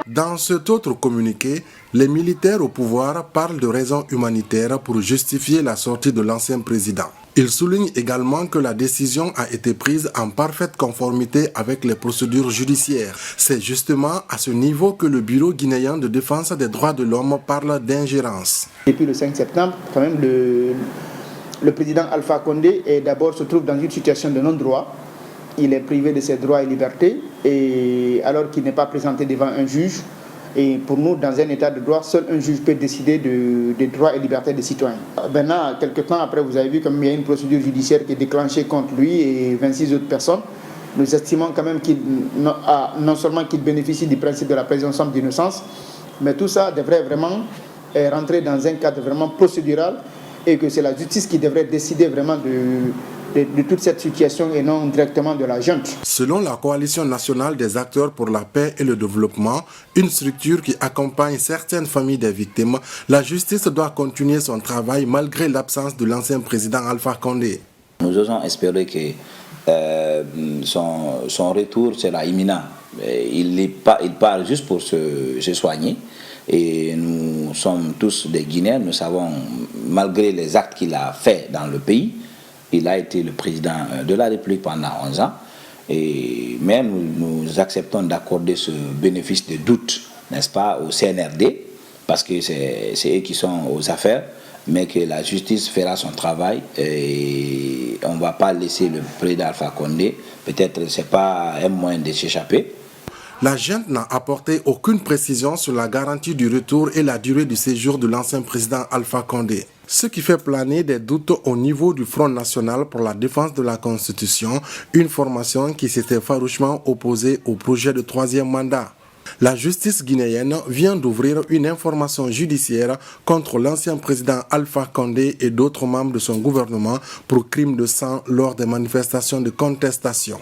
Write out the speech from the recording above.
Dans cet autre communiqué, les militaires au pouvoir parlent de raisons humanitaires pour justifier la sortie de l'ancien président. Ils soulignent également que la décision a été prise en parfaite conformité avec les procédures judiciaires. C'est justement à ce niveau que le Bureau guinéen de défense des droits de l'homme parle d'ingérence. Depuis le 5 septembre, quand même, le président Alpha Condé se trouve dans une situation de non-droit. Il est privé de ses droits et libertés, et alors qu'il n'est pas présenté devant un juge. Et pour nous, dans un état de droit, seul un juge peut décider des droits et libertés des citoyens. Maintenant, quelques temps après, vous avez vu qu'il y a une procédure judiciaire qui est déclenchée contre lui et 26 autres personnes. Nous estimons quand même qu'il non seulement qu'il bénéficie du principe de la présomption d'innocence, mais tout ça devrait vraiment rentrer dans un cadre vraiment procédural, et que c'est la justice qui devrait décider vraiment de toute cette situation et non directement de la junte. Selon la Coalition nationale des acteurs pour la paix et le développement, une structure qui accompagne certaines familles des victimes, la justice doit continuer son travail malgré l'absence de l'ancien président Alpha Condé. Nous osons espérer que son retour sera imminent. Il part juste pour se soigner. Et nous sommes tous des Guinéens, nous savons, malgré les actes qu'il a faits dans le pays, il a été le président de la République pendant 11 ans, mais nous acceptons d'accorder ce bénéfice de doute, n'est-ce pas, au CNRD, parce que c'est eux qui sont aux affaires, mais que la justice fera son travail et on ne va pas laisser le président Alpha Condé, peut-être ce n'est pas un moyen de s'échapper. La junte n'a apporté aucune précision sur la garantie du retour et la durée du séjour de l'ancien président Alpha Condé. Ce qui fait planer des doutes au niveau du Front national pour la défense de la Constitution, une formation qui s'était farouchement opposée au projet de troisième mandat. La justice guinéenne vient d'ouvrir une information judiciaire contre l'ancien président Alpha Condé et d'autres membres de son gouvernement pour crime de sang lors des manifestations de contestation.